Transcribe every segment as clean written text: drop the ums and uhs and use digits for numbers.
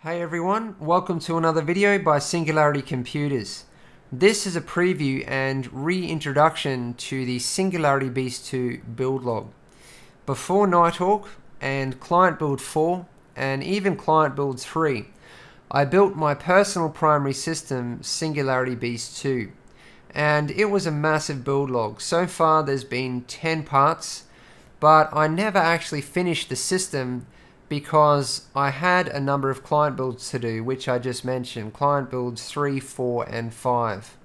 Hey everyone, welcome to another video by Singularity Computers. This is a preview and reintroduction to the Singularity Beast II build log. Before Nighthawk and Client Build 4 and even Client Build 3, I built my personal primary system Singularity Beast II, and it was a massive build log. So far there's been 10 parts, but I never actually finished the system because I had a number of client builds to do, which I just mentioned, client builds 3, 4, and 5.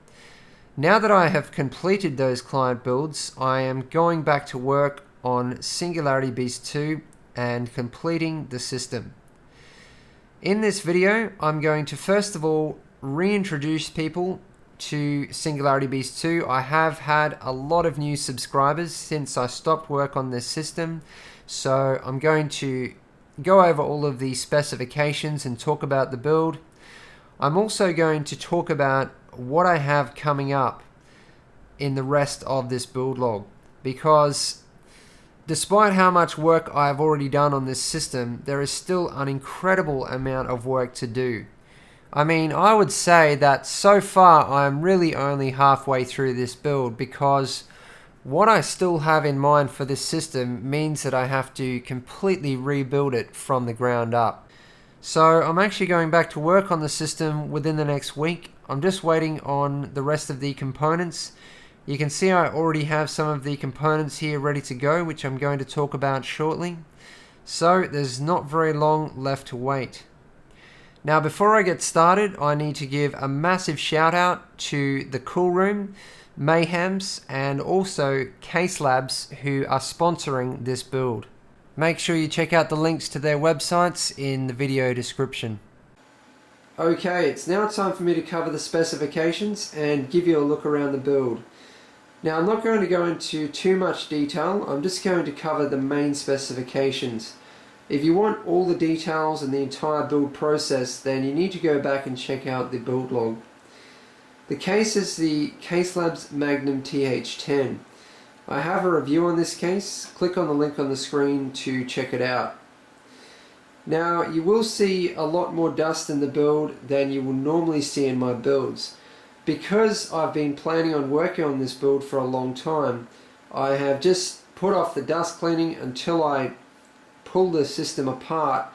Now that I have completed those client builds, I am going back to work on Singularity Beast II and completing the system. In this video, I'm going to first of all reintroduce people to Singularity Beast II. I have had a lot of new subscribers since I stopped work on this system, so I'm going to go over all of the specifications and talk about the build. I'm also going to talk about what I have coming up in the rest of this build log, because despite how much work I've already done on this system, there is still an incredible amount of work to do. I mean, I would say that so far I'm really only halfway through this build, because what I still have in mind for this system means that I have to completely rebuild it from the ground up. So I'm actually going back to work on the system within the next week. I'm just waiting on the rest of the components. You can see I already have some of the components here ready to go, which I'm going to talk about shortly. So there's not very long left to wait. Now before I get started, I need to give a massive shout out to the Cool Room, Mayhems, and also Case Labs, who are sponsoring this build. Make sure you check out the links to their websites in the video description. Okay, it's now time for me to cover the specifications and give you a look around the build. Now I'm not going to go into too much detail, I'm just going to cover the main specifications. If you want all the details and the entire build process, then you need to go back and check out the build log. The case is the Case Labs Magnum TH10. I have a review on this case. Click on the link on the screen to check it out. Now you will see a lot more dust in the build than you will normally see in my builds. Because I've been planning on working on this build for a long time, I have just put off the dust cleaning until I pull the system apart,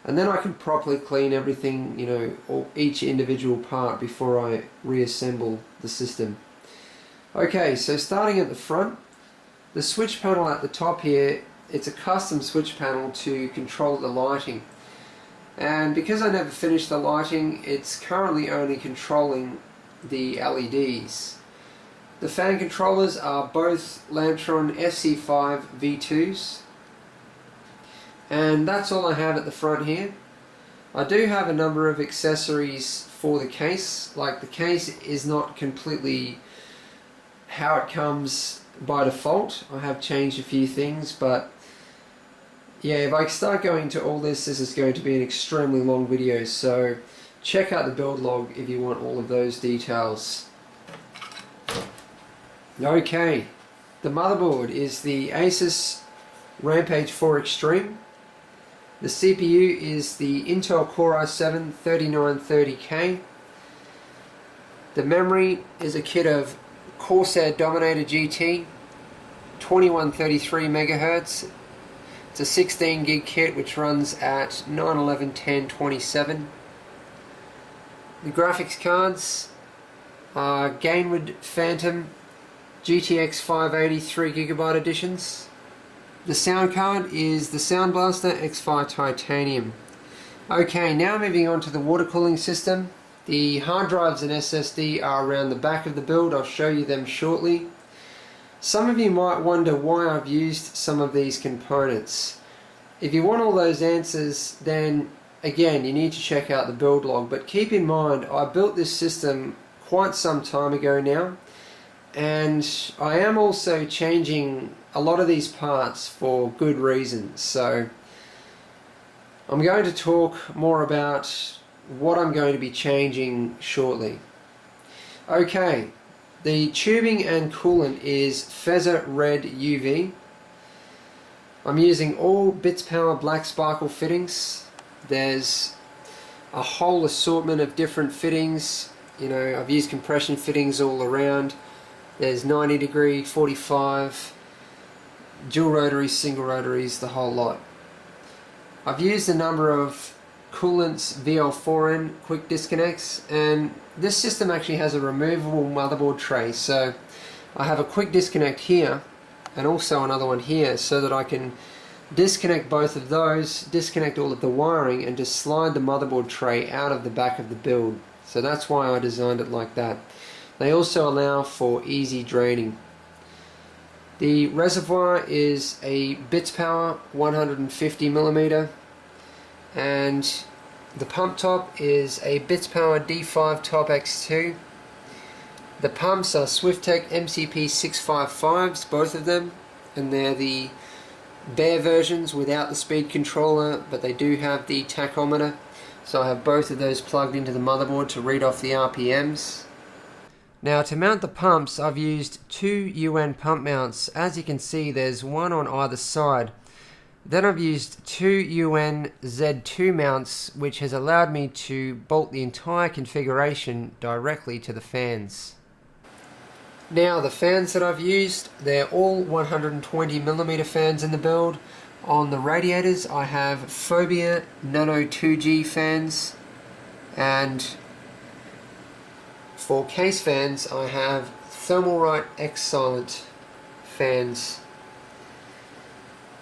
and then I can properly clean everything, each individual part before I reassemble the system. Okay, so starting at the front, the switch panel at the top here, it's a custom switch panel to control the lighting. And because I never finished the lighting, it's currently only controlling the LEDs. The fan controllers are both Lantron SC5 V2s. And that's all I have at the front here. I do have a number of accessories for the case. Like, the case is not completely how it comes by default. I have changed a few things, but yeah, if I start going into all this is going to be an extremely long video, so check out the build log if you want all of those details. Okay, the motherboard is the Asus Rampage 4 Extreme. The CPU is the Intel Core i7-3930K. The memory is a kit of Corsair Dominator GT, 2133 MHz. It's a 16 gig kit which runs at 9111027. The graphics cards are Gainwood Phantom GTX 580 3GB editions. The sound card is the Sound Blaster X5 Titanium. Okay, now moving on to the water cooling system. The hard drives and SSD are around the back of the build. I'll show you them shortly. Some of you might wonder why I've used some of these components. If you want all those answers, then again you need to check out the build log. But keep in mind, I built this system quite some time ago now, and I am also changing a lot of these parts for good reasons. So I'm going to talk more about what I'm going to be changing shortly. Okay, the tubing and coolant is Feather Red UV. I'm using all Bits Power Black Sparkle fittings. There's a whole assortment of different fittings. You know, I've used compression fittings all around. There's 90 degree, 45, dual rotaries, single rotaries, the whole lot. I've used a number of Coolant's VL4N quick disconnects, and this system actually has a removable motherboard tray, so I have a quick disconnect here and also another one here, so that I can disconnect both of those, disconnect all of the wiring, and just slide the motherboard tray out of the back of the build. So that's why I designed it like that. They also allow for easy draining. The reservoir is a bits power 150mm, and the pump top is a bits power D5 Top X2. The pumps are Swiftech MCP 655s, both of them, and they're the bare versions without the speed controller, but they do have the tachometer, so I have both of those plugged into the motherboard to read off the RPMs. Now, to mount the pumps, I've used two UN pump mounts. As you can see, there's one on either side. Then I've used two UN Z2 mounts, which has allowed me to bolt the entire configuration directly to the fans. Now, the fans that I've used, they're all 120mm fans in the build. On the radiators, I have Phobia Nano 2G fans, and for case fans, I have Thermalright X Silent fans.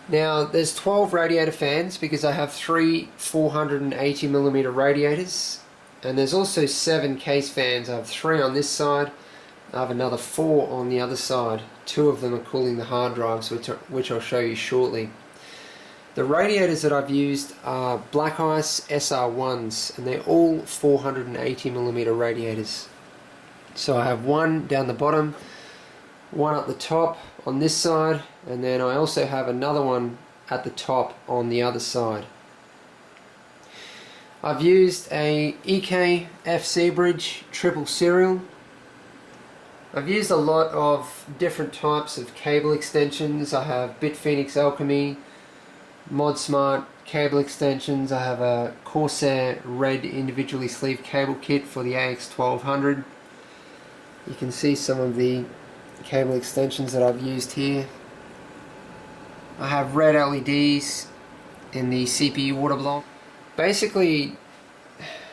Now, there's 12 radiator fans because I have three 480mm radiators, and there's also 7 case fans. I have 3 on this side, I have another 4 on the other side. 2 of them are cooling the hard drives, which I'll show you shortly. The radiators that I've used are Black Ice SR1s, and they're all 480mm radiators. So I have one down the bottom, one up the top on this side, and then I also have another one at the top on the other side. I've used a EK FC bridge triple serial. I've used a lot of different types of cable extensions. I have Bitphoenix Alchemy, ModSmart cable extensions. I have a Corsair red individually sleeved cable kit for the AX1200. You can see some of the cable extensions that I've used here. I have red LEDs in the CPU water block. Basically,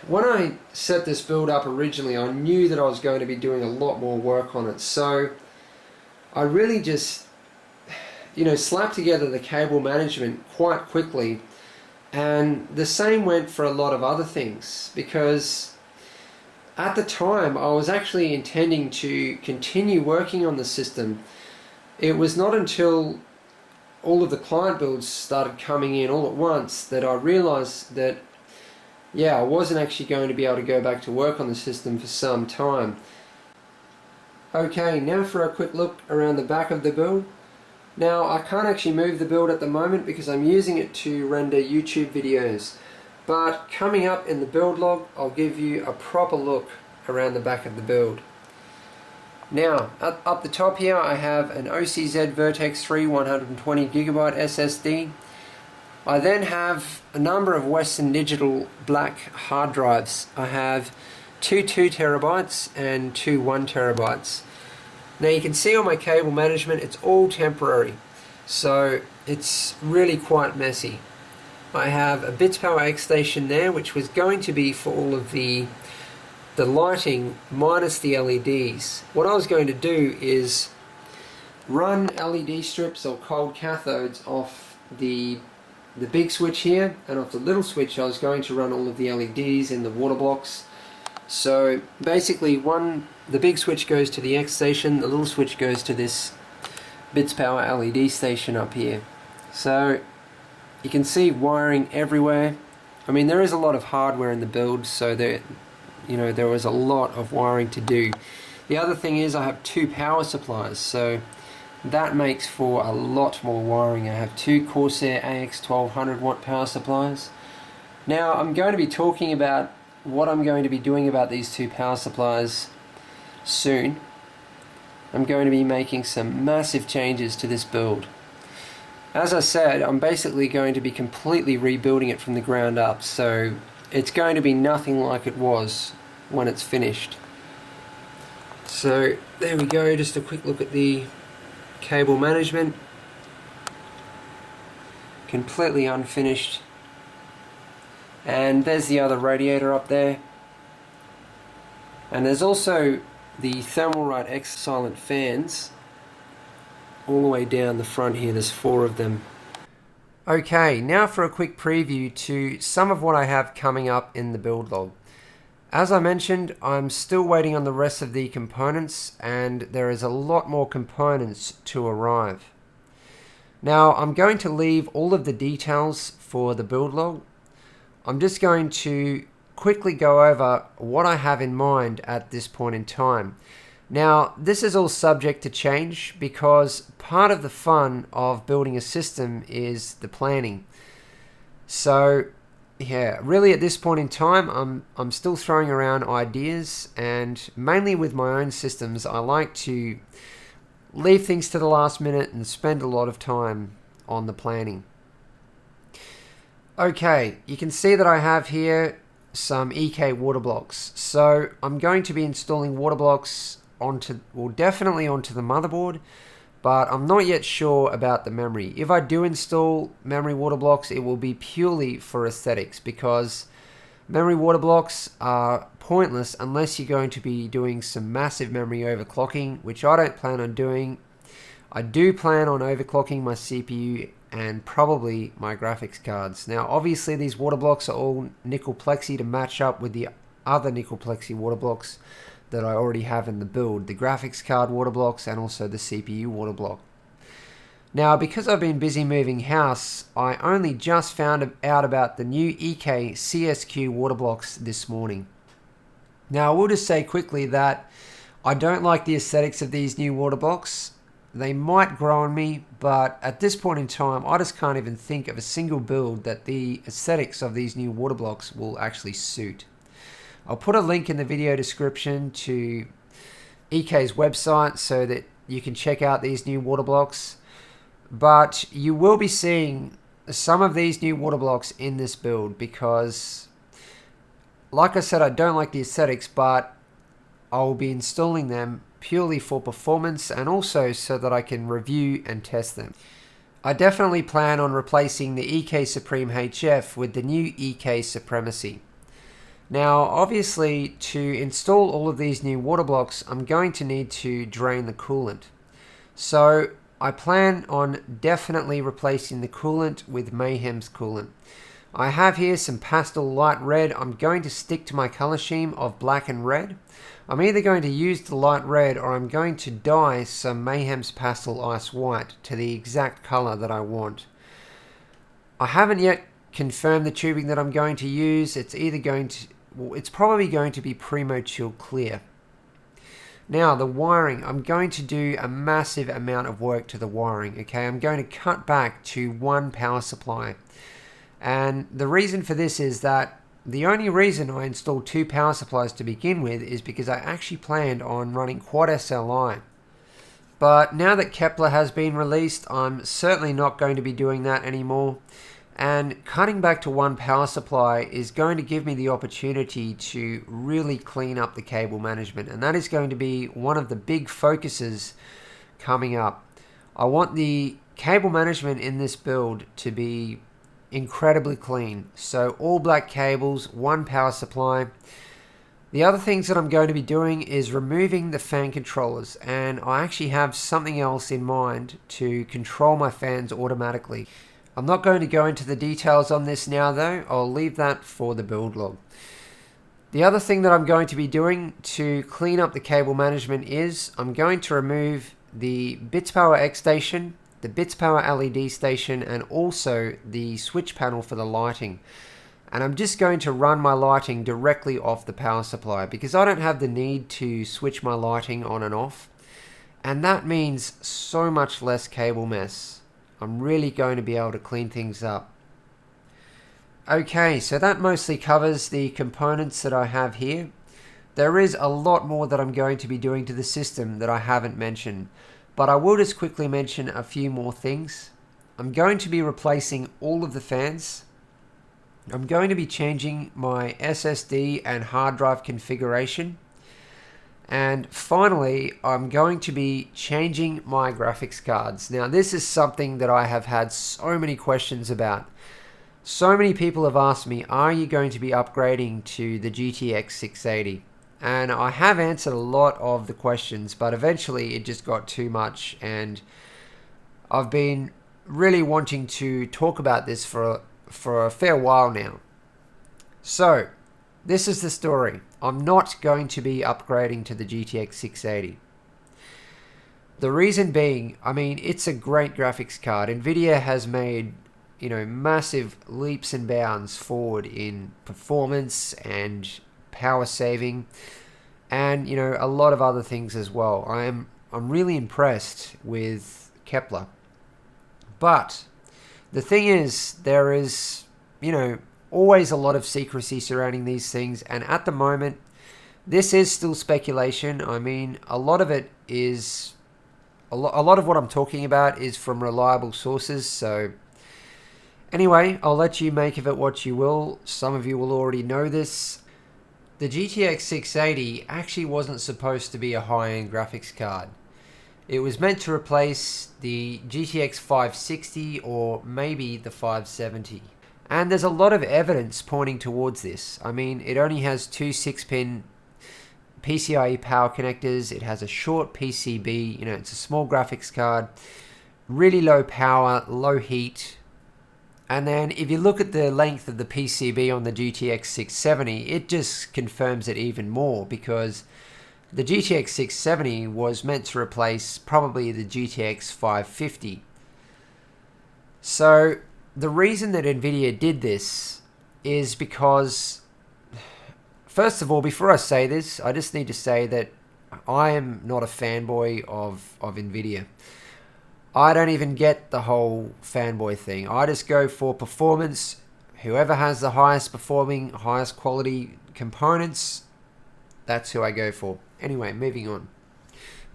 when I set this build up originally, I knew that I was going to be doing a lot more work on it, so I really just, slapped together the cable management quite quickly, and the same went for a lot of other things, because at the time I was actually intending to continue working on the system. It was not until all of the client builds started coming in all at once that I realized that I wasn't actually going to be able to go back to work on the system for some time. Okay, now for a quick look around the back of the build. Now, I can't actually move the build at the moment because I'm using it to render YouTube videos, but coming up in the build log, I'll give you a proper look around the back of the build. Now, up the top here, I have an OCZ Vertex 3 120GB SSD. I then have a number of Western Digital black hard drives. I have two 2TB and two 1TB. Now you can see on my cable management it's all temporary, so it's really quite messy. I have a bits power X station there, which was going to be for all of the lighting minus the LEDs. What I was going to do is run LED strips or cold cathodes off the big switch here, and off the little switch I was going to run all of the LEDs in the water blocks. So basically the big switch goes to the X station, the little switch goes to this bits power LED station up here. So you can see wiring everywhere. I mean, there is a lot of hardware in the build, so there was a lot of wiring to do. The other thing is I have two power supplies, so that makes for a lot more wiring. I have two Corsair AX1200 watt power supplies. Now I'm going to be talking about what I'm going to be doing about these two power supplies soon. I'm going to be making some massive changes to this build. As I said, I'm basically going to be completely rebuilding it from the ground up, so it's going to be nothing like it was when it's finished. So there we go, just a quick look at the cable management. Completely unfinished. And there's the other radiator up there. And there's also the Thermalright X silent fans all the way down the front here. There's 4 of them. Okay, now for a quick preview to some of what I have coming up in the build log. As I mentioned, I'm still waiting on the rest of the components, and there is a lot more components to arrive. Now, I'm going to leave all of the details for the build log. I'm just going to quickly go over what I have in mind at this point in time. Now, this is all subject to change because part of the fun of building a system is the planning. So, yeah, really at this point in time, I'm still throwing around ideas, and mainly with my own systems, I like to leave things to the last minute and spend a lot of time on the planning. Okay, you can see that I have here some EK water blocks. So I'm going to be installing water blocks definitely onto the motherboard, but I'm not yet sure about the memory. If I do install memory water blocks, it will be purely for aesthetics, because memory water blocks are pointless unless you're going to be doing some massive memory overclocking, which I don't plan on doing. I do plan on overclocking my CPU and probably my graphics cards. Now, obviously, these water blocks are all nickel plexi to match up with the other nickel plexi water blocks that I already have in the build, the graphics card water blocks and also the CPU water block. Now, because I've been busy moving house, I only just found out about the new EK CSQ water blocks this morning. Now, I will just say quickly that I don't like the aesthetics of these new water blocks. They might grow on me, but at this point in time, I just can't even think of a single build that the aesthetics of these new water blocks will actually suit. I'll put a link in the video description to EK's website so that you can check out these new water blocks. But you will be seeing some of these new water blocks in this build because, like I said, I don't like the aesthetics, but I'll be installing them purely for performance and also so that I can review and test them. I definitely plan on replacing the EK Supreme HF with the new EK Supremacy. Now, obviously, to install all of these new water blocks, I'm going to need to drain the coolant. So I plan on definitely replacing the coolant with Mayhem's coolant. I have here some pastel light red. I'm going to stick to my color scheme of black and red. I'm either going to use the light red or I'm going to dye some Mayhem's pastel ice white to the exact color that I want. I haven't yet confirmed the tubing that I'm going to use. It's probably going to be Primo Chill Clear. Now, the wiring, I'm going to do a massive amount of work to the wiring, okay? I'm going to cut back to one power supply. And the reason for this is that the only reason I installed 2 power supplies to begin with is because I actually planned on running Quad SLI. But now that Kepler has been released, I'm certainly not going to be doing that anymore. And cutting back to one power supply is going to give me the opportunity to really clean up the cable management. And that is going to be one of the big focuses coming up. I want the cable management in this build to be incredibly clean. So all black cables, one power supply. The other things that I'm going to be doing is removing the fan controllers. And I actually have something else in mind to control my fans automatically. I'm not going to go into the details on this now though, I'll leave that for the build log. The other thing that I'm going to be doing to clean up the cable management is I'm going to remove the Bits Power X station, the Bits Power LED station, and also the switch panel for the lighting. And I'm just going to run my lighting directly off the power supply because I don't have the need to switch my lighting on and off. And that means so much less cable mess. I'm really going to be able to clean things up. Okay, so that mostly covers the components that I have here. There is a lot more that I'm going to be doing to the system that I haven't mentioned, but I will just quickly mention a few more things. I'm going to be replacing all of the fans. I'm going to be changing my SSD and hard drive configuration. And finally, I'm going to be changing my graphics cards. Now, this is something that I have had so many questions about. So many people have asked me, are you going to be upgrading to the GTX 680? And I have answered a lot of the questions, but eventually it just got too much. And I've been really wanting to talk about this for a fair while now. So, this is the story. I'm not going to be upgrading to the GTX 680. The reason being, I mean, it's a great graphics card. Nvidia has made, massive leaps and bounds forward in performance and power saving and, a lot of other things as well. I'm really impressed with Kepler. But the thing is, there is, always a lot of secrecy surrounding these things, and at the moment this is still speculation. I mean, a lot of it is a lot of what I'm talking about is from reliable sources. So anyway, I'll let you make of it what you will. Some of you will already know this. The GTX 680 actually wasn't supposed to be a high-end graphics card. It was meant to replace the GTX 560 or maybe the 570. And there's a lot of evidence pointing towards this. I mean, it only has two 6-pin PCIe power connectors. It has a short PCB. It's a small graphics card. Really low power, low heat. And then if you look at the length of the PCB on the GTX 670, it just confirms it even more, because the GTX 670 was meant to replace probably the GTX 550. So the reason that Nvidia did this is because, first of all, before I say this, I just need to say that I am not a fanboy of Nvidia. I don't even get the whole fanboy thing. I just go for performance. Whoever has the highest performing, highest quality components, that's who I go for. Anyway, moving on.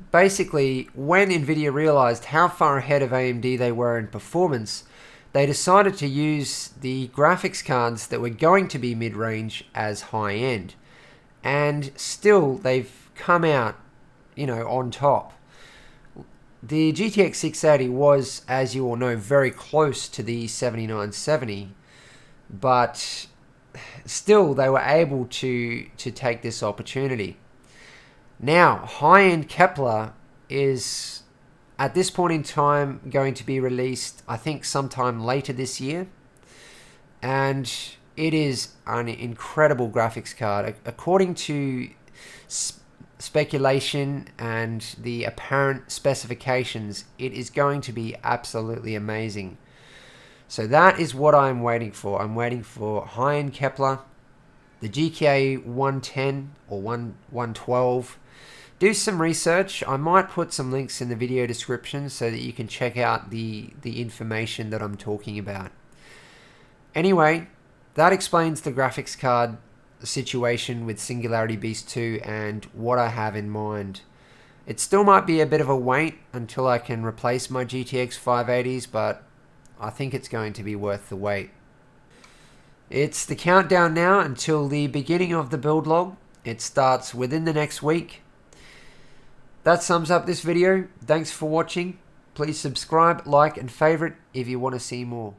Basically, when Nvidia realized how far ahead of AMD they were in performance, they decided to use the graphics cards that were going to be mid-range as high-end. And still, they've come out, on top. The GTX 680 was, as you all know, very close to the 7970. But still, they were able to take this opportunity. Now, high-end Kepler is, at this point in time, going to be released, I think, sometime later this year. And it is an incredible graphics card. According to speculation and the apparent specifications, it is going to be absolutely amazing. So that is what I'm waiting for. I'm waiting for high-end Kepler, the GK 110 or 112. Do some research. I might put some links in the video description so that you can check out the information that I'm talking about. Anyway, that explains the graphics card situation with Singularity Beast 2 and what I have in mind. It still might be a bit of a wait until I can replace my GTX 580s, but I think it's going to be worth the wait. It's the countdown now until the beginning of the build log. It starts within the next week. That sums up this video. Thanks for watching. Please subscribe, like, and favorite if you want to see more.